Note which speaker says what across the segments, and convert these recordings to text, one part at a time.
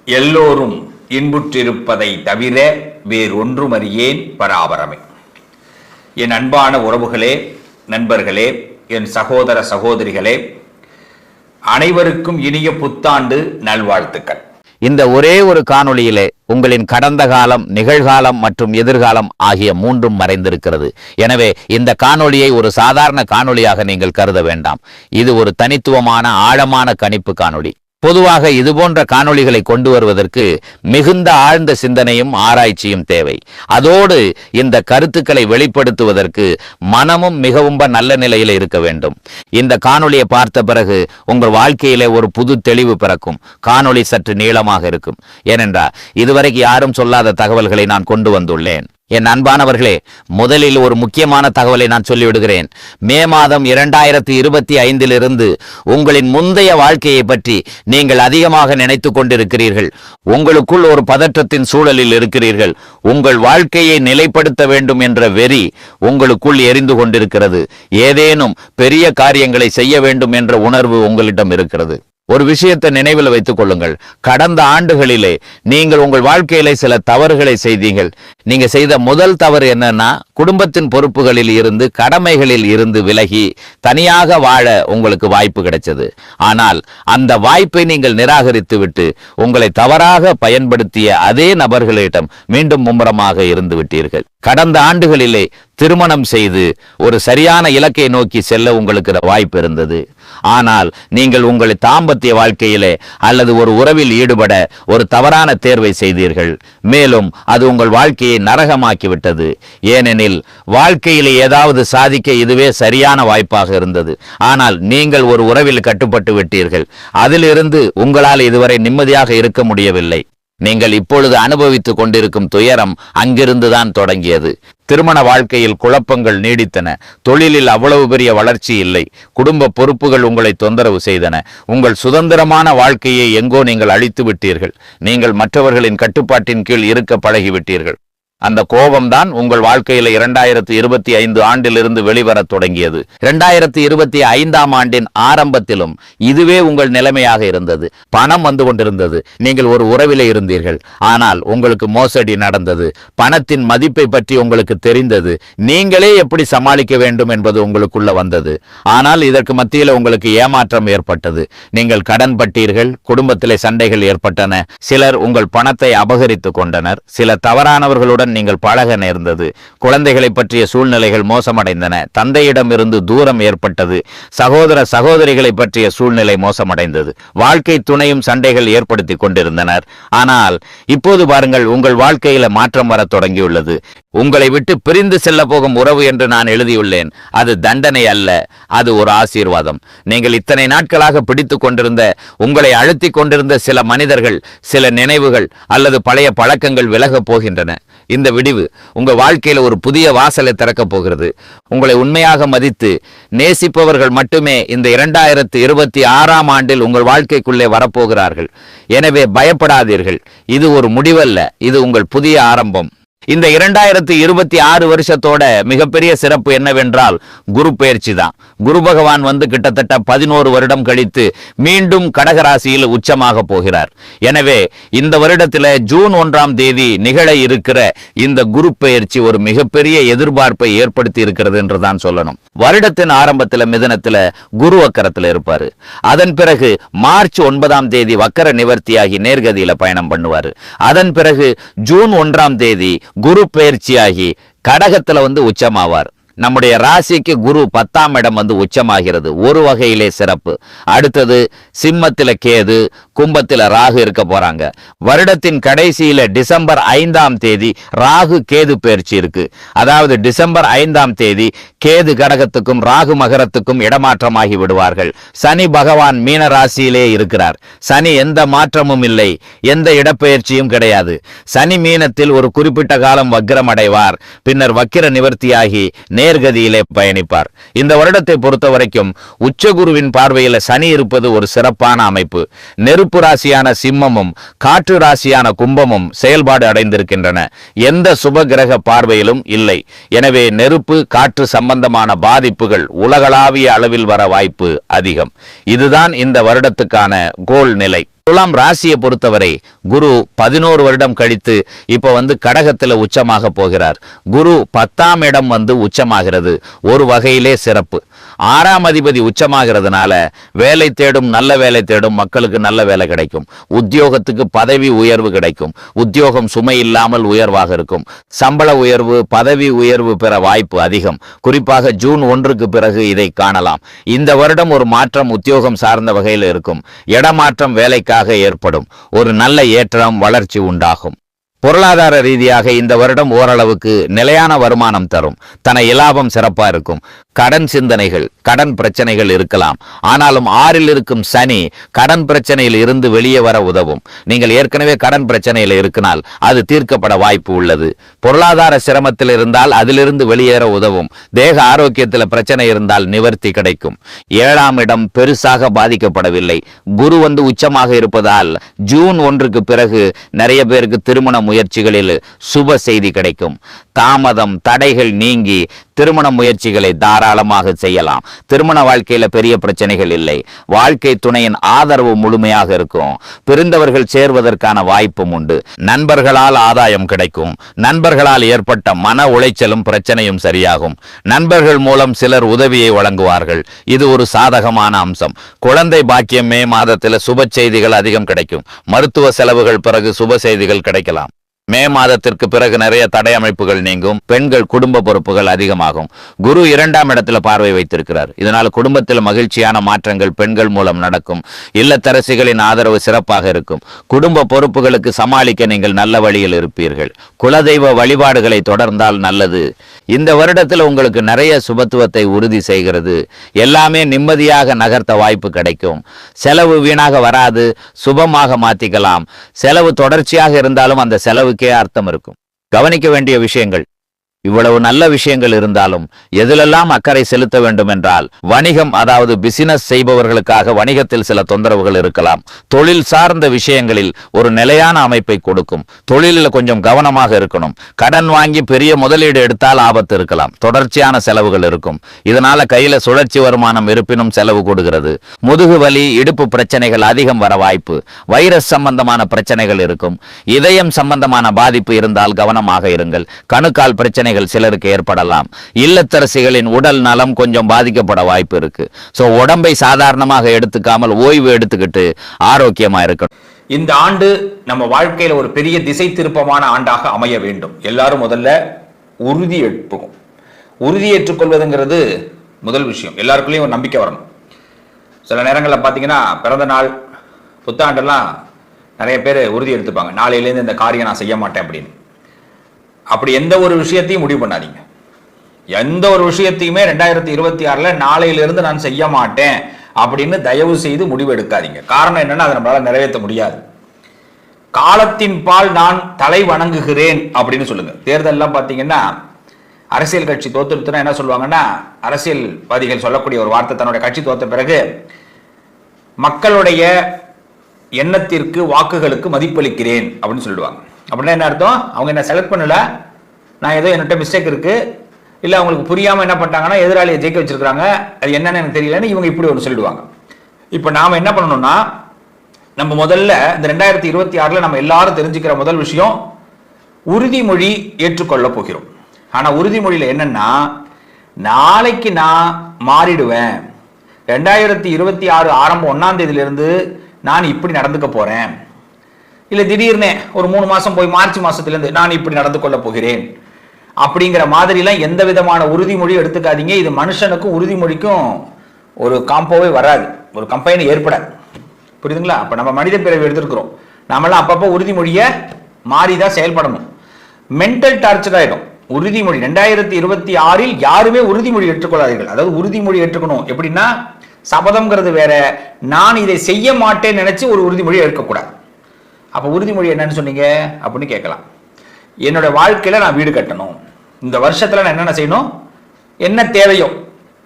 Speaker 1: எல்லோரும் இன்புற்றிருப்பதை தவிர வேறொன்றுமறியேன் பராபரமே. என் அன்பான உறவுகளே, நண்பர்களே, என் சகோதர சகோதரிகளே, அனைவருக்கும் இனிய புத்தாண்டு நல்வாழ்த்துக்கள்.
Speaker 2: இந்த ஒரே ஒரு காணொளியிலே உங்களின் கடந்த காலம், நிகழ்காலம் மற்றும் எதிர்காலம் ஆகிய மூன்றும் மறைந்திருக்கிறது. எனவே இந்த காணொளியை ஒரு சாதாரண காணொளியாக நீங்கள் கருத வேண்டாம். இது ஒரு தனித்துவமான ஆழமான கணிப்பு காணொளி. பொதுவாக இதுபோன்ற காணொளிகளை கொண்டு வருவதற்கு மிகுந்த ஆழ்ந்த சிந்தனையும் ஆராய்ச்சியும் தேவை. அதோடு இந்த கருத்துக்களை வெளிப்படுத்துவதற்கு மனமும் மிகவும் நல்ல நிலையில் இருக்க வேண்டும். இந்த காணொளியை பார்த்த பிறகு உங்கள் வாழ்க்கையிலே ஒரு புது தெளிவு பிறக்கும். காணொளி சற்று நீளமாக இருக்கும். ஏனென்றால் இதுவரைக்கும் யாரும் சொல்லாத தகவல்களை நான் கொண்டு வந்துள்ளேன். என் அன்பானவர்களே, முதலில் ஒரு முக்கியமான தகவலை நான் சொல்லிவிடுகிறேன். மே மாதம் 2025 உங்களின் முந்தைய வாழ்க்கையை பற்றி நீங்கள் அதிகமாக நினைத்து கொண்டிருக்கிறீர்கள். உங்களுக்குள் ஒரு பதற்றத்தின் சூழலில் இருக்கிறீர்கள். உங்கள் வாழ்க்கையை நிலைப்படுத்த வேண்டும் என்ற வெறி உங்களுக்குள் எரிந்து கொண்டிருக்கிறது. ஏதேனும் பெரிய காரியங்களை செய்ய வேண்டும் என்ற உணர்வு உங்களிடம் இருக்கிறது. ஒரு விஷயத்தை நினைவில் வைத்துக் கொள்ளுங்கள். கடந்த ஆண்டுகளிலே நீங்கள் உங்கள் வாழ்க்கையிலே சில தவறுகளை செய்தீர்கள். நீங்க செய்த முதல் தவறு என்னன்னா, குடும்பத்தின் பொறுப்புகளில் இருந்து, கடமைகளில் இருந்து விலகி தனியாக வாழ உங்களுக்கு வாய்ப்பு கிடைச்சது. ஆனால் அந்த வாய்ப்பை நீங்கள் நிராகரித்து விட்டு உங்களை தவறாக பயன்படுத்திய அதே நபர்களிடம் மீண்டும் மும்முரமாக இருந்து விட்டீர்கள். கடந்த ஆண்டுகளிலே திருமணம் செய்து ஒரு சரியான இலக்கை நோக்கி செல்ல உங்களுக்கு வாய்ப்பு இருந்தது. ஆனால் நீங்கள் உங்கள் தாம்பத்திய வாழ்க்கையிலே அல்லது ஒரு உறவில் ஈடுபட ஒரு தவறான தேர்வை செய்தீர்கள். மேலும் அது உங்கள் வாழ்க்கையை நரகமாக்கிவிட்டது. ஏனெனில் வாழ்க்கையிலே ஏதாவது சாதிக்க இதுவே சரியான வாய்ப்பாக இருந்தது. ஆனால் நீங்கள் ஒரு உறவில் கட்டுப்பட்டு விட்டீர்கள். அதிலிருந்து உங்களால் இதுவரை நிம்மதியாக இருக்க முடியவில்லை. நீங்கள் இப்பொழுது அனுபவித்துக் கொண்டிருக்கும் துயரம் அங்கிருந்துதான் தொடங்கியது. திருமண வாழ்க்கையில் குழப்பங்கள் நீடித்தன. தொழிலில் அவ்வளவு பெரிய வளர்ச்சி இல்லை. குடும்ப பொறுப்புகள் உங்களை தொந்தரவு செய்தன. உங்கள் சுதந்திரமான வாழ்க்கையை எங்கோ நீங்கள் அழித்து விட்டீர்கள். நீங்கள் மற்றவர்களின் கட்டுப்பாட்டின் கீழ் இருக்க பழகிவிட்டீர்கள். அந்த கோபம்தான் உங்கள் வாழ்க்கையில 2025 ஆண்டிலிருந்து வெளிவர தொடங்கியது. 2025 ஆண்டின் ஆரம்பத்திலும் இதுவே உங்கள் நிலைமையாக இருந்தது. பணம் வந்து கொண்டிருந்தது. நீங்கள் ஒரு உறவிலே இருந்தீர்கள். ஆனால் உங்களுக்கு மோசடி நடந்தது. பணத்தின் மதிப்பை பற்றி உங்களுக்கு தெரிந்தது. நீங்களே எப்படி சமாளிக்க வேண்டும் என்பது உங்களுக்குள்ள வந்தது. ஆனால் இதற்கு மத்தியில் உங்களுக்கு ஏமாற்றம் ஏற்பட்டது. நீங்கள் கடன் பட்டீர்கள். குடும்பத்திலே சண்டைகள் ஏற்பட்டன. சிலர் உங்கள் பணத்தை அபகரித்துக் கொண்டனர். சில தவறானவர்களுடன் நீங்கள் பழக நேர்ந்தது. குழந்தைகளை பற்றிய சூழ்நிலைகள் மோசமடைந்தன. தந்தையிடமிருந்து தூரம் ஏற்பட்டது. சகோதர சகோதரிகளை பற்றிய சூழ்நிலை மோசமடைந்தது. வாழ்க்கை துணையும் சண்டைகள் ஏற்படுத்தி கொண்டிருந்தனர். ஆனால் இப்போது பாருங்கள், உங்கள் வாழ்க்கையில மாற்றம் வர தொடங்கியுள்ளது. உங்களை விட்டு பிரிந்து செல்ல போகும் உறவு என்று நான் எழுதியுள்ளேன். அது தண்டனை அல்ல, அது ஒரு ஆசீர்வாதம். நீங்கள் இத்தனை நாட்களாக பிடித்துக் கொண்டிருந்த, உங்களை அழுத்திக் கொண்டிருந்த சில மனிதர்கள், சில நினைவுகள் அல்லது பழைய பழக்கங்கள் விலகப் போகின்றன. இந்த விடிவு உங்க வாழ்க்கையில ஒரு புதிய வாசலை திறக்கப் போகிறது. உங்களை உண்மையாக மதித்து நேசிப்பவர்கள் மட்டுமே இந்த 2026 ஆண்டில் உங்கள் வாழ்க்கைக்குள்ளே வரப்போகிறார்கள். எனவே பயப்படாதீர்கள். இது ஒரு முடிவல்ல, இது உங்கள் புதிய ஆரம்பம். இந்த 2026 வருஷத்தோட மிகப்பெரிய சிறப்பு என்னவென்றால் குரு பெயர்ச்சி தான். குரு பகவான் கிட்டத்தட்ட 11 வருடம் கழித்து மீண்டும் கடகராசியில் உச்சமாக போகிறார். எனவே இந்த வருடத்தில் ஜூன் 1ஆம் தேதி நிகழ இருக்கிற இந்த குரு பெயர்ச்சி ஒரு மிகப்பெரிய எதிர்பார்ப்பை ஏற்படுத்தி இருக்கிறது என்றுதான் சொல்லணும். வருடத்தின் ஆரம்பத்தில் மிதனத்தில் குரு வக்கரத்தில் இருப்பாரு. அதன் பிறகு மார்ச் 9ஆம் தேதி வக்கர நிவர்த்தியாகி நேர்கதியில பயணம் பண்ணுவாரு. அதன் பிறகு ஜூன் 1ஆம் தேதி குரு பெயர்ச்சியாகி கடகத்துல உச்சமாவார். நம்முடைய ராசிக்கு குரு 10ஆம் இடம் உச்சமாகிறது. ஒரு வகையிலே சிறப்பு. அடுத்தது சிம்மத்தில கேது, கும்பத்தில ராகு இருக்க போறாங்க. வருடத்தின் கடைசியில டிசம்பர் 5ஆம் தேதி ராகு கேது பெயர்ச்சி இருக்கு. அதாவது டிசம்பர் 5ஆம் தேதி கேது கடகத்துக்கும் ராகு மகரத்துக்கும் இடமாற்றமாகி விடுவார்கள். சனி பகவான் மீன ராசியிலே இருக்கிறார். சனி எந்த மாற்றமும் இல்லை, எந்த இடப்பெயர்ச்சியும் கிடையாது. சனி மீனத்தில் ஒரு குறிப்பிட்ட காலம் வக்ரம் அடைவார். பின்னர் வக்கிர நிவர்த்தியாகி நேர்கதியிலே பயணிப்பார். இந்த வருடத்தை பொறுத்த வரைக்கும் உச்சகுருவின் பார்வையில சனி இருப்பது ஒரு சிறப்பான அமைப்பு. நெருப்பு ராசியான சிம்மமும் காற்று ராசியான கும்பமும் செயல்பாடு அடைந்திருக்கின்றன. எந்த சுப கிரக பார்வையிலும் இல்லை. எனவே நெருப்பு காற்று சம்பந்தமான பாதிப்புகள் உலகளாவிய அளவில் வர வாய்ப்பு அதிகம். இதுதான் இந்த வருடத்துக்கான கோல் நிலை. துலாம் ராசியை பொறுத்தவரை குரு 11 வருடம் கழித்து இப்ப கடகத்துல உச்சமாக போகிறார். குரு 10ஆம் இடம் உச்சமாகிறது. ஒரு வகையிலே சிறப்பு. 6ஆம் அதிபதி உச்சமாகிறதுனால வேலை தேடும், நல்ல வேலை தேடும் மக்களுக்கு நல்ல வேலை கிடைக்கும். உத்தியோகத்துக்கு பதவி உயர்வு கிடைக்கும். உத்தியோகம் சுமை இல்லாமல் உயர்வாக இருக்கும். சம்பள உயர்வு, பதவி உயர்வு பெற வாய்ப்பு அதிகம். குறிப்பாக ஜூன் 1க்கு பிறகு இதை காணலாம். இந்த வருடம் ஒரு மாற்றம் உத்தியோகம் சார்ந்த வகையில் இருக்கும். இடமாற்றம் வேலைக்காக ஏற்படும். ஒரு நல்ல ஏற்றம், வளர்ச்சி உண்டாகும். பொருளாதார ரீதியாக இந்த வருடம் ஓரளவுக்கு நிலையான வருமானம் தரும். தன இலாபம் சிறப்பா இருக்கும். கடன் சிந்தனைகள், கடன் பிரச்சனைகள் இருக்கலாம். ஆனாலும் 6ல் இருக்கும் சனி கடன் பிரச்சனையில் இருந்து வெளியே வர உதவும். நீங்கள் ஏற்கனவே கடன் பிரச்சனையில் இருக்கினால் அது தீர்க்கப்பட வாய்ப்பு உள்ளது. பொருளாதார சிரமத்தில் இருந்தால் அதிலிருந்து வெளியேற உதவும். தேக ஆரோக்கியத்தில் பிரச்சனை இருந்தால் நிவர்த்தி கிடைக்கும். 7ஆம் இடம் பெருசாக பாதிக்கப்படவில்லை. குரு உச்சமாக இருப்பதால் ஜூன் 1க்கு பிறகு நிறைய பேருக்கு திருமண முயற்சிகளில் சுப செய்தி கிடைக்கும். தாமதம், தடைகள் நீங்கி திருமண முயற்சிகளை தாராளமாக செய்யலாம். திருமண வாழ்க்கையில பெரிய பிரச்சனைகள் இல்லை. வாழ்க்கை துணையின் ஆதரவு முழுமையாக இருக்கும். பிரிந்தவர்கள் சேர்வதற்கான வாய்ப்பும் உண்டு. நண்பர்களால் ஆதாயம் கிடைக்கும். நண்பர்களால் ஏற்பட்ட மன உளைச்சலும் பிரச்சனையும் சரியாகும். நண்பர்கள் மூலம் சிலர் உதவியை வழங்குவார்கள். இது ஒரு சாதகமான அம்சம். குழந்தை பாக்கியம் மே மாதத்தில் சுப செய்திகள் அதிகம் கிடைக்கும். மருத்துவ செலவுகள் பிறகு சுப செய்திகள் கிடைக்கலாம். மே மாதத்திற்கு பிறகு நிறைய தடை அமைப்புகள் நீங்கும். பெண்கள் குடும்ப பொறுப்புகள் அதிகமாகும். குரு 2ஆம் இடத்துல பார்வை வைத்திருக்கிறார். இதனால் குடும்பத்தில் மகிழ்ச்சியான மாற்றங்கள் பெண்கள் மூலம் நடக்கும். இல்லத்தரசிகளின் ஆதரவு சிறப்பாக இருக்கும். குடும்ப பொறுப்புகளுக்கு சமாளிக்க நீங்கள் நல்ல வழியில் இருப்பீர்கள். குலதெய்வ வழிபாடுகளை தொடர்ந்தால் நல்லது. இந்த வருடத்தில் உங்களுக்கு நிறைய சுபத்துவத்தை உறுதி செய்கிறது. எல்லாமே நிம்மதியாக நகர்த்த வாய்ப்பு கிடைக்கும். செலவு வீணாக வராது. சுபமாக மாற்றிக்கலாம். செலவு தொடர்ச்சியாக இருந்தாலும் அந்த செலவுக்கே அர்த்தம் இருக்கும். கவனிக்க வேண்டிய விஷயங்கள். இவ்வளவு நல்ல விஷயங்கள் இருந்தாலும் எதிலெல்லாம் அக்கறை செலுத்த வேண்டும் என்றால், வணிகம், அதாவது பிசினஸ் செய்பவர்களுக்காக வணிகத்தில் சில தொந்தரவுகள் இருக்கலாம். தொழில் சார்ந்த விஷயங்களில் ஒரு நிலையான அமைப்பை கொடுக்கும். தொழிலில் கொஞ்சம் கவனமாக இருக்கணும். கடன் வாங்கி பெரிய முதலீடு எடுத்தால் ஆபத்து இருக்கலாம். தொடர்ச்சியான செலவுகள் இருக்கும். இதனால கையில சுழற்சி வருமானம் இருப்பினும் செலவு கூடுகிறது. முதுகு வலி, இடுப்பு பிரச்சனைகள் அதிகம் வர வாய்ப்பு. வைரஸ் சம்பந்தமான பிரச்சனைகள் இருக்கும். இதயம் சம்பந்தமான பாதிப்பு இருந்தால் கவனமாக இருங்கள். கணுக்கால் பிரச்சனை சிலருக்கு ஏற்படலாம். இல்லத்தரசிகளின் உடல் நலம் கொஞ்சம் பாதிக்கப்பட வாய்ப்பு இருக்கு. சோ உடம்பை சாதாரணமாக எடுத்துக்காமல் ஓய்வு எடுத்துக்கிட்டு ஆரோக்கியமா இருக்கணும்.
Speaker 1: இந்த ஆண்டு நம்ம வாழ்க்கையில ஒரு பெரிய திசை திருப்பமான ஆண்டாக அமைய வேண்டும். எல்லாரும் முதல்ல உறுதி எடுப்போம். உறுதி ஏற்றுக்கொள்வதுங்கிறது முதல் விஷயம். எல்லாருக்குள்ளேயும் ஒரு நம்பிக்கை வரணும். சில நேரங்களில் பார்த்தீங்கன்னா பிறந்த நாள், புத்தாண்டெல்லாம் நிறைய பேர் உறுதி எடுத்துப்பாங்க. நாளையிலேருந்து இந்த காரியம் நான் செய்ய மாட்டேன் அப்படின்னு. அப்படி எந்த ஒரு விஷயத்தையும் முடிவு பண்ணாதீங்க. எந்த ஒரு விஷயத்தையுமே 2026ல் நாளையிலிருந்து நான் செய்ய மாட்டேன் அப்படின்னு தயவு செய்து முடிவு எடுக்காதீங்க. காரணம் என்னன்னா, அதை நம்மளால நிறைவேற்ற முடியாது. காலத்தின் பால் நான் தலை வணங்குகிறேன் அப்படின்னு சொல்லுங்க. தேர்தல்லாம் பார்த்தீங்கன்னா, அரசியல் கட்சி தோத்துருத்துனா என்ன சொல்லுவாங்கன்னா, அரசியல்வாதிகள் சொல்லக்கூடிய ஒரு வார்த்தை, தன்னுடைய கட்சி தோத்த பிறகு மக்களுடைய எண்ணத்திற்கு, வாக்குகளுக்கு மதிப்பளிக்கிறேன் அப்படின்னு சொல்லிடுவாங்க. அப்படின்னா என்ன அர்த்தம்? அவங்க என்ன செலக்ட் பண்ணல, நான் ஏதோ என்னட்ட மிஸ்டேக் இருக்கு, இல்லை அவங்களுக்கு புரியாமல் என்ன பண்ணிட்டாங்கன்னா எதிராளியை ஜெயிக்க வச்சிருக்காங்க, அது என்னன்னு எனக்கு தெரியலன்னு இவங்க இப்படி ஒன்று சொல்லிடுவாங்க. இப்போ நாம் என்ன பண்ணணும்னா, நம்ம முதல்ல இந்த 2026ல் நம்ம எல்லாரும் தெரிஞ்சுக்கிற முதல் விஷயம், உறுதிமொழி ஏற்றுக்கொள்ள போகிறோம். ஆனால் உறுதிமொழியில் என்னன்னா, நாளைக்கு நான் மாறிடுவேன், 2026 ஆரம்பம் 1ஆம் தேதியிலிருந்து நான் இப்படி நடந்துக்க போறேன், இல்லை திடீர்னு ஒரு 3 மாசம் போய் மார்ச் மாசத்திலிருந்து நான் இப்படி நடந்து கொள்ள போகிறேன் அப்படிங்கிற மாதிரிலாம் எந்த விதமான உறுதிமொழி எடுத்துக்காதீங்க. இது மனுஷனுக்கும் உறுதிமொழிக்கும் ஒரு காம்போவே வராது, ஒரு கம்பெனி ஏற்படாது. புரியுதுங்களா? அப்போ நம்ம மனித பிறவி எடுத்திருக்கிறோம். நாமெல்லாம் அப்பப்போ உறுதிமொழியை மாறிதான் செயல்படணும். மென்டல் டார்ச்சர் ஆயிடும் உறுதிமொழி. 2026ல் யாருமே உறுதிமொழி ஏற்றுக்கொள்ளாதீர்கள். அதாவது உறுதிமொழி ஏற்றுக்கணும் எப்படின்னா, சபதம்ங்கிறது வேற, நான் இதை செய்ய மாட்டேன்னு நினைச்சு ஒரு உறுதிமொழி எடுக்கக்கூடாது. அப்போ உறுதிமொழி என்னன்னு சொன்னீங்க அப்படின்னு கேட்கலாம். என்னோட வாழ்க்கையில நான் வீடு கட்டணும், இந்த வருஷத்துல நான் என்னென்ன செய்யணும், என்ன தேவையோ,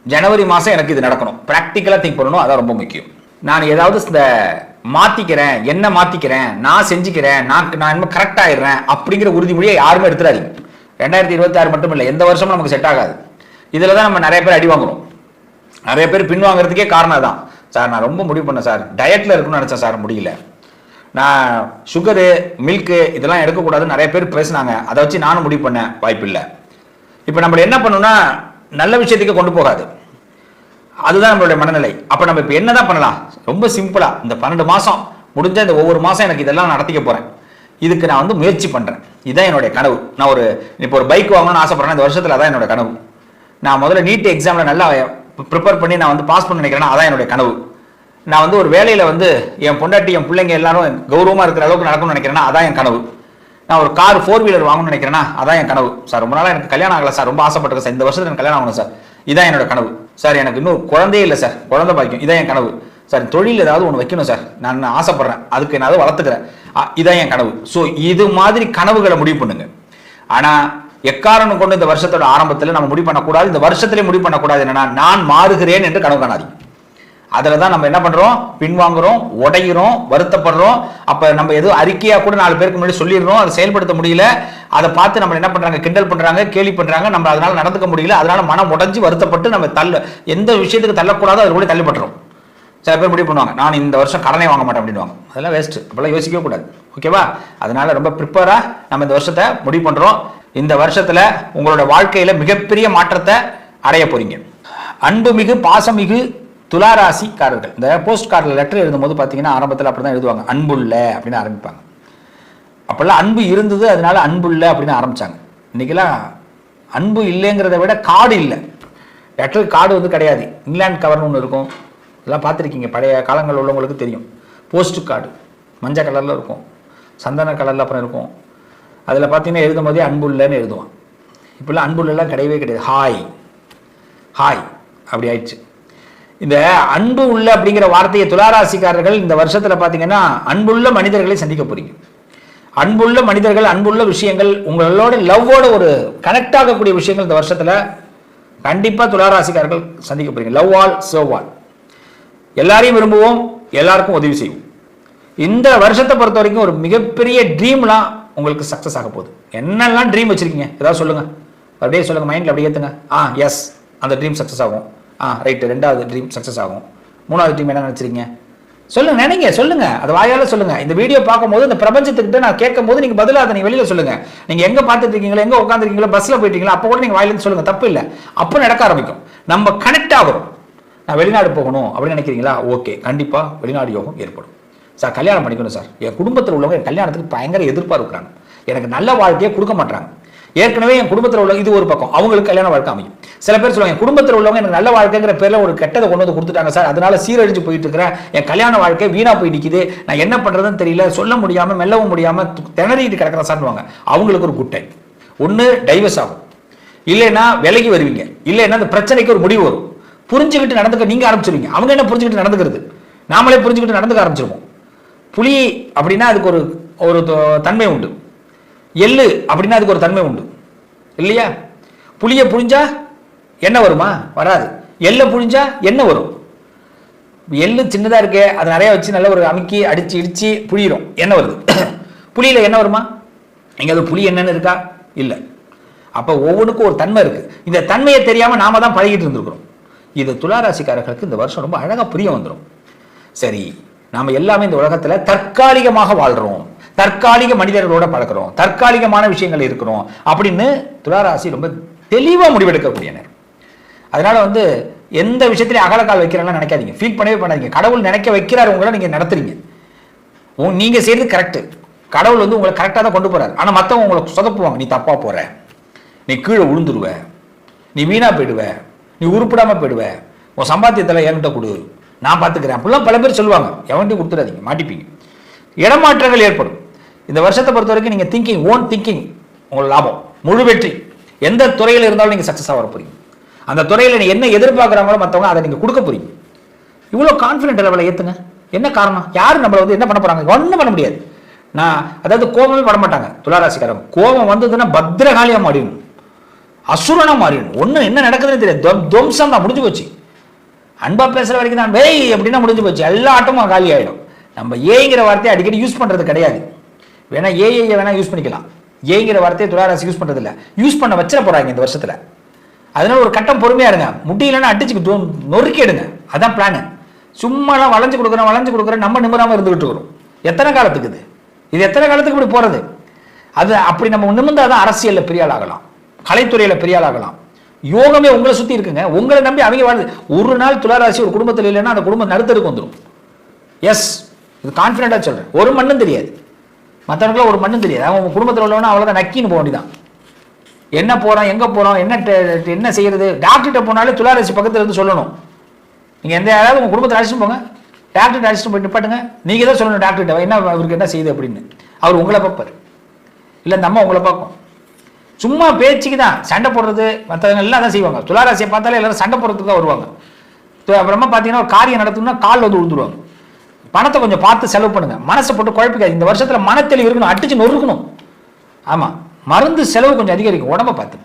Speaker 1: ஜனவரி மாசம் எனக்கு இது நடக்கணும், பிராக்டிக்கலா திங்க் பண்ணணும். அதான் ரொம்ப முக்கியம். நான் ஏதாவது இந்த மாத்திக்கிறேன், என்ன மாத்திக்கிறேன், நான் செஞ்சுக்கிறேன், நான் என்ன கரெக்ட் ஆயிடுறேன் அப்படிங்கிற உறுதிமொழியை யாருமே எடுத்துடாதீங்க. 2026 மட்டும் இல்லை, எந்த வருஷமும் நமக்கு செட் ஆகாது. இதுல தான் நம்ம நிறைய பேர் அடி வாங்குறோம். நிறைய பேர் பின்வாங்கிறதுக்கே காரணம் தான். சார் நான் ரொம்ப முடிவு பண்ணேன் சார், டயட்ல இருக்கணும்னு நினைச்சேன் சார், முடியல. நான் சுகரு மில்க்கு இதெல்லாம் எடுக்கக்கூடாதுன்னு நிறைய பேர் பேசினாங்க. அதை வச்சு நானும் முடிவு பண்ணேன், வாய்ப்பு இல்லை. இப்போ நம்மள என்ன பண்ணணும்னா நல்ல விஷயத்துக்கு கொண்டு போகாது, அதுதான் நம்மளுடைய மனநிலை. அப்போ நம்ம இப்போ என்னதான் பண்ணலாம்? ரொம்ப சிம்பிளா இந்த 12 மாசம் முடிஞ்ச இந்த ஒவ்வொரு மாசம் எனக்கு இதெல்லாம் நடத்திக்க போறேன், இதுக்கு நான் வந்து முயற்சி பண்றேன். இதுதான் என்னுடைய கனவு. நான் இப்போ ஒரு பைக் வாங்கணும்னு ஆசைப்படுறேன், இந்த வருஷத்துல அதான் என்னோட கனவு. நான் முதல்ல நீட் எக்ஸாம்ல நல்லா ப்ரிப்பேர் பண்ணி நான் வந்து பாஸ் பண்ண நினைக்கிறேன்னா அதான் என்னுடைய கனவு. நான் வந்து ஒரு வேலையில வந்து என் பொண்டாட்டி என் பிள்ளைங்க எல்லாரும் கௌரவமா இருக்கிற அளவுக்கு நடக்கணும்னு நினைக்கிறேன்னா அதான் என் கனவு. நான் ஒரு கார் 4 வீலர் வாங்கணும்னு நினைக்கிறேன்னா அதான் என் கனவு. சார் ரொம்ப நாளா எனக்கு கல்யாணம் ஆகல சார், ரொம்ப ஆசைப்பட்டிருக்கேன் சார், இந்த வருஷத்துல எனக்கு கல்யாணம் ஆகணும் சார், இதான் என்னோட கனவு. சார் எனக்கு இன்னும் குழந்தையே இல்லை சார், குழந்தை பாய்க்கும், இதான் என் கனவு. சார் தொழில் ஏதாவது ஒன்று வைக்கணும் சார், நான் ஆசைப்படுறேன், அதுக்கு நான் வளர்த்துக்கிறேன், இதான் என் கனவு. ஸோ இது மாதிரி கனவுகளை முடிவு பண்ணுங்க. ஆனா எக்காரணம் கொண்டு இந்த வருஷத்தோட ஆரம்பத்தில் நம்ம முடிவு பண்ணக்கூடாது, இந்த வருஷத்திலே முடிவு பண்ணக்கூடாது என்னன்னா நான் மாறுகிறேன் என்று கனவு காணாதீங்க. அதில் தான் நம்ம என்ன பண்றோம், பின்வாங்குறோம், உடைகிறோம், வருத்தப்படுறோம். அப்ப நம்ம எதுவும் அறிக்கையா கூட 4 பேருக்கு முன்னாடி சொல்லிடுறோம், அதை செயல்படுத்த முடியல. அதை பார்த்து நம்ம என்ன பண்றாங்க, கிண்டல் பண்றாங்க, கேலி பண்றாங்க, நம்ம அதனால நடந்துக்க முடியல. அதனால மனம் உடைஞ்சு வருத்தப்பட்டு நம்ம எந்த விஷயத்துக்கு தள்ளக்கூடாதோ அது கூட தள்ளிப்பட்டுறோம். சில பேர் முடிவு பண்ணுவாங்க, நான் இந்த வருஷம் கடனே வாங்க மாட்டேன் அப்படின்வாங்க. அதெல்லாம் வேஸ்ட், அப்பெல்லாம் யோசிக்கவே கூடாது. ஓகேவா? அதனால ரொம்ப ப்ரிப்பேரா நம்ம இந்த வருஷத்தை முடிவு பண்றோம். இந்த வருஷத்துல உங்களோட வாழ்க்கையில மிகப்பெரிய மாற்றத்தை அடைய போறீங்க. அன்புமிகு பாசமிகு துளாராசிக்காரர்கள் இந்த போஸ்ட் கார்டில் லெட்டர் எழுதும்போது பார்த்தீங்கன்னா ஆரம்பத்தில் அப்படி தான் எழுதுவாங்க, அன்புள்ள அப்படின்னு ஆரம்பிப்பாங்க. அப்பெல்லாம் அன்பு இருந்தது, அதனால அன்புள்ள அப்படின்னு ஆரம்பிச்சாங்க. இன்னைக்கெல்லாம் அன்பு இல்லைங்கிறத விட கார்டு இல்லை, லெட்டர் கார்டு வந்து கிடையாது. இங்கிலாந்து கவர்னு ஒன்று இருக்கும், இதெல்லாம் பார்த்துருக்கீங்க, பழைய காலங்களில் உள்ளவங்களுக்கு தெரியும். போஸ்ட் கார்டு மஞ்சள் கலரில் இருக்கும், சந்தன கலரில் அப்புறம் இருக்கும். அதில் பார்த்தீங்கன்னா எழுதும் போதே அன்புள்ளன்னு எழுதுவான். இப்போல்லாம் அன்புள்ளெல்லாம் கிடையவே கிடையாது, ஹாய் ஹாய் அப்படி ஆயிடுச்சு. இந்த அன்பு உள்ள அப்படிங்கிற வார்த்தையை துளாராசிக்காரர்கள் இந்த வருஷத்துல பாத்தீங்கன்னா அன்புள்ள மனிதர்களை சந்திக்க போறீங்க. அன்புள்ள மனிதர்கள், அன்புள்ள விஷயங்கள், உங்களோட லவ்வோட ஒரு கனெக்ட் ஆகக்கூடிய விஷயங்கள் இந்த வருஷத்துல கண்டிப்பா துளாராசிக்காரர்கள் சந்திக்க போறீங்க. லவ் ஆல் சர்வ் ஆல், எல்லாரையும் விரும்புவோம், எல்லாருக்கும் உதவி செய்வோம். இந்த வருஷத்தை பொறுத்த வரைக்கும் ஒரு மிகப்பெரிய ட்ரீம்லாம் உங்களுக்கு சக்சஸ் ஆக போகுது. என்னெல்லாம் ட்ரீம் வச்சிருக்கீங்க ஏதாவது சொல்லுங்க, அப்படியே சொல்லுங்க, மைண்ட்ல அப்படியே ஏத்துங்க. எஸ், அந்த ட்ரீம் சக்சஸ் ஆகும். ரைட்டு, 2வது ட்ரீம் சக்சஸ் ஆகும். 3வது ட்ரீம் என்ன நினைச்சிருக்கீங்க சொல்லுங்க, நினைங்க, சொல்லுங்க, அது வாயால சொல்லுங்க. இந்த வீடியோ பார்க்கும்போது இந்த பிரபஞ்சத்துக்கிட்ட நான் கேட்கும் போது நீங்க பதிலாக அதை நீங்க வெளியில சொல்லுங்க. நீங்க எங்க பார்த்துட்டு இருக்கீங்களோ, எங்க உட்காந்துருக்கீங்களோ, பஸ்ல போயிட்டீங்களோ, அப்போ கூட நீங்க வாயிலிருந்து சொல்லுங்க, தப்பு இல்லை. அப்போ நடக்க ஆரம்பிக்கும், நம்ம கனெக்ட் ஆகிறோம். நான் வெளிநாடு போகணும் அப்படின்னு நினைக்கிறீங்களா? ஓகே, கண்டிப்பா வெளிநாடு யோகம் ஏற்படும். சார் கல்யாணம் பண்ணிக்கணும் சார், என் குடும்பத்தில் உள்ளவங்க என் கல்யாணத்துக்கு பயங்கர எதிர்பார்க்கிறாங்க, எனக்கு நல்ல வாழ்க்கையை கொடுக்க மாட்டாங்க. ஏற்கனவே என் குடும்பத்தில் உள்ள இது ஒரு பக்கம், அவங்களுக்கு கல்யாண வாழ்க்கை அமையும். சில பேர் சொல்லுவாங்க, என் குடும்பத்தில் உள்ளவங்க எனக்கு நல்ல வாழ்க்கைங்கிற பேர்ல ஒரு கெட்டதை கொண்டு வந்து கொடுத்துட்டாங்க சார், அதனால சீரழிஞ்சு போயிட்டு இருக்கிறேன், என் கல்யாண வாழ்க்கை வீணா போய் நிற்குது, நான் என்ன பண்றதுன்னு தெரியல, சொல்ல முடியாம மெல்லவும் முடியாம திணறிட்டு கிடக்கிறேன் சார்வாங்க. அவங்களுக்கு ஒரு குட் டைம், ஒன்று டைவர்ஸ் ஆகும், இல்லைன்னா விலகி வருவீங்க, இல்லைன்னா அந்த பிரச்சனைக்கு ஒரு முடிவு வரும். புரிஞ்சுக்கிட்டு நடந்துக்க நீங்க ஆரம்பிச்சிருவீங்க. அவங்க என்ன புரிஞ்சுக்கிட்டு நடந்துக்கிறது, நாமளே புரிஞ்சுக்கிட்டு நடந்துக்க ஆரம்பிச்சிருவோம். புலி அப்படின்னா அதுக்கு ஒரு தன்மை உண்டு, எள்ளு அப்படின்னா அதுக்கு ஒரு தன்மை உண்டு இல்லையா? புளிய புழிஞ்சா என்ன வருமா? வராது. எள்ள புழிஞ்சா என்ன வரும்? எள்ளு சின்னதா இருக்கே, அது நிறைய வச்சு நல்ல ஒரு அமுக்கி அடிச்சு இடிச்சு புளியிடும், என்ன வருது? புளியில என்ன வருமா? எங்க அது புளி என்னன்னு இருக்கா? இல்ல. அப்ப ஒவ்வொன்றுக்கும் ஒரு தன்மை இருக்கு. இந்த தன்மையை தெரியாம நாம தான் பழகிட்டு இருந்திருக்கிறோம். இது துளாராசிக்காரர்களுக்கு இந்த வருஷம் ரொம்ப அழகா புரிய வந்துடும். சரி, நாம எல்லாமே இந்த உலகத்துல தற்காலிகமாக வாழ்றோம், தற்காலிக மனிதர்களோட பழக்கிறோம், தற்காலிகமான விஷயங்கள் இருக்கிறோம் அப்படின்னு துளாராசி ரொம்ப தெளிவா முடிவெடுக்கக்கூடிய நேரம். அதனால எந்த விஷயத்திலையும் அகலக்கால் வைக்கிறேன்னா நினைக்காதீங்க, ஃபீல் பண்ணவே பண்ணாதீங்க. கடவுள் நினைக்க வைக்கிறாரு, உங்களை நீங்க நடத்துறீங்க, நீங்க செய்யறது கரெக்ட். கடவுள் உங்களை கரெக்டா தான் கொண்டு போறாரு. ஆனா மத்தவங்க உங்களை சொதப்புவாங்க, நீ தப்பா போற, நீ கீழே விழுந்துருவ, நீ வீணா போயிடுவ, நீ உருப்பிடாம போயிடுவ, உன் சம்பாத்தியத்தில் என்கிட்ட கொடு, நான் பார்த்துக்கிறேன் அப்படிலாம் பல பேர் சொல்லுவாங்க. எவன்ட்டையும் கொடுத்துடாதீங்க, மாட்டிப்பீங்க. இடமாற்றங்கள் ஏற்படும். இந்த வருஷத்தை பொறுத்த வரைக்கும் நீங்க திங்கிங், ஓன் திங்கிங் உங்களுக்கு லாபம், முழு வெற்றி. எந்த துறையில் இருந்தாலும் நீங்க சக்சஸாக வர போறீங்க. அந்த துறையில் நீ என்ன எதிர்பார்க்குறாங்களோ மற்றவங்க அதை நீங்க கொடுக்க போறீங்க. இவ்வளோ கான்ஃபிடென்ட் லெவலில் ஏற்றுங்க. என்ன காரணம்? யாரும் நம்மளை என்ன பண்ண போறாங்க? ஒன்றும் பண்ண முடியாது. நான் அதாவது கோபமே பட மாட்டாங்க துளாராசிக்காரங்க. கோபம் வந்ததுன்னா பத்திரகாலியா மாறிடணும், அசுரனா மாறிடணும். ஒன்றும் என்ன நடக்குதுன்னு தெரியாது, துவம்சம் தான், முடிஞ்சு போச்சு. அன்பா பேசுற வரைக்கும் தான் வேய் அப்படின்னா முடிஞ்சு போச்சு, எல்லா ஆட்டமும் காலி ஆயிடும். நம்ம ஏங்கிற வார்த்தையை அடிக்கடி யூஸ் பண்றது கிடையாது. வேணா ஏஐ வேணா யூஸ் பண்ணிக்கலாம், ஏங்கிற வார்த்தையை துளாராசி யூஸ் பண்றது இல்லை. யூஸ் பண்ண வச்சிட போறாங்க இந்த வருஷத்துல. அதனால ஒரு கட்டம் பொறுமையா இருங்க, முடியலன்னா அடிச்சு நொறுக்கி எடுங்க. அதான் பிளான். சும்மாலாம் வளைஞ்சு கொடுக்குறேன் நம்ம நிமிராம இருந்துகிட்டு இருக்கிறோம். எத்தனை காலத்துக்கு இது எத்தனை காலத்துக்கு இப்படி போறது? அது அப்படி நம்ம நிமிர்ந்தாதான் அரசியல்ல பெரிய ஆள் ஆகலாம், கலைத்துறையில பெரிய ஆள் ஆகலாம். யோகமே உங்களை சுத்தி இருக்குங்க. உங்களை நம்பி அவங்க வாழ்ந்து ஒரு நாள் துளாராசி ஒரு குடும்பத்தில் இல்லைன்னா அந்த குடும்பம் நடுத்தருக்கு வந்துடும். எஸ், இது கான்பிடண்டா சொல்றேன். ஒரு மண்ணும் தெரியாது, மற்றவங்களுக்குலாம் ஒரு மண்ணும் தெரியாது. அவங்க குடும்பத்தில் உள்ளவனா அவ்வளோதான் நக்கின்னு போக வேண்டியதான். என்ன போறோம், எங்க போறோம், என்ன செய்யறது? டாக்டர்கிட்ட போனாலே துளாராசி பக்கத்துல இருந்து சொல்லணும். நீங்க எந்த யாராவது உங்க குடும்பத்தை அழைச்சிட்டு போங்க, டாக்டர் அழைச்சிட்டு போய் நிப்பாட்டுங்க. நீங்க தான் சொல்லணும் டாக்டர்கிட்ட என்ன அவருக்கு என்ன செய்யுது அப்படின்னு. அவர் உங்களை பார்ப்பார், இல்லை இந்த அம்மா உங்களை பார்க்கும். சும்மா பேச்சுக்கு தான் சண்டை போடுறது, மற்றவங்க எல்லாம் தான் செய்வாங்க. துளாராசியை பார்த்தாலே எல்லாரும் சண்டை போடுறதுக்கு தான் வருவாங்க. அப்புறமா பார்த்தீங்கன்னா ஒரு காரியம் நடத்தணும்னா கால் வந்து விழுந்துருவாங்க. பணத்தை கொஞ்சம் பார்த்து செலவு பண்ணுங்க, மனசை போட்டு குழப்பிக்காது. இந்த வருஷத்துல மனத்தெளிவு இருக்கணும், அடிச்சு நொறுக்கணும். ஆமா, மருந்து செலவு கொஞ்சம் அதிகரிக்கும், உடம்ப பார்த்து.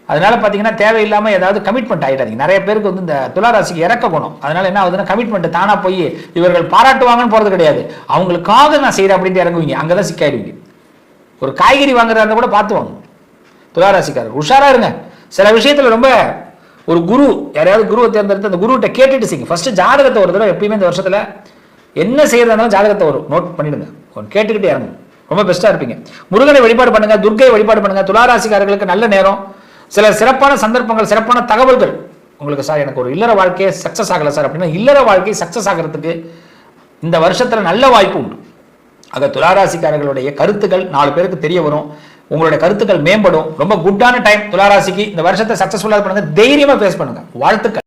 Speaker 1: அதனால பார்த்தீங்கன்னா தேவையில்லாமல் ஏதாவது கமிட்மெண்ட் ஆகிடாதீங்க. நிறைய பேருக்கு வந்து இந்த துளாராசிக்கு இறக்க குணம். அதனால என்ன ஆகுதுன்னா கமிட்மெண்ட் தானா போய் இவர்கள் பாராட்டுவாங்கன்னு போறது கிடையாது, அவங்களுக்காக நான் செய்யறேன் அப்படின்ட்டு இறங்குவீங்க, அங்கதான் சிக்காயிடுவீங்க. ஒரு காய்கறி வாங்குறதா கூட பார்த்து வாங்க. துளாராசிக்காரர் உஷாரா இருங்க. சில விஷயத்துல ரொம்ப ஒரு குரு, யாரையாவது குருவை தேர்ந்தெடுத்து அந்த குருவிட்ட கேட்டுட்டு செய்யுங்க. ஃபர்ஸ்ட் ஜாதகத்தை ஒரு தடவை எப்பயுமே இந்த வருஷத்துல என்ன செய்யறதா ஜாதகத்தை வரும் நோட் பண்ணிடுங்க, கேட்டுக்கிட்டே இறங்கும், ரொம்ப பெஸ்டா இருப்பீங்க. முருகனை வழிபாடு பண்ணுங்க, துர்க்கை வழிபாடு பண்ணுங்க. துளாராசிக்காரர்களுக்கு நல்ல நேரம், சில சிறப்பான சந்தர்ப்பங்கள், சிறப்பான தகவல்கள் உங்களுக்கு. சார் எனக்கு ஒரு இல்லற வாழ்க்கையை சக்சஸ் ஆகல சார் அப்படின்னா, இல்லற வாழ்க்கை சக்சஸ் ஆகிறதுக்கு இந்த வருஷத்துல நல்ல வாய்ப்பு உண்டு. ஆக துளாராசிக்காரர்களுடைய கருத்துக்கள் 4 பேருக்கு தெரிய வரும், உங்களுடைய கருத்துக்கள் மேம்படும். ரொம்ப குட்டான டைம் துளாராசிக்கு. இந்த வருஷத்தை சக்சஸ்ஃபுல்லா பண்ணுங்க, தைரியமா ஃபேஸ் பண்ணுங்க. வாழ்த்துக்கள்.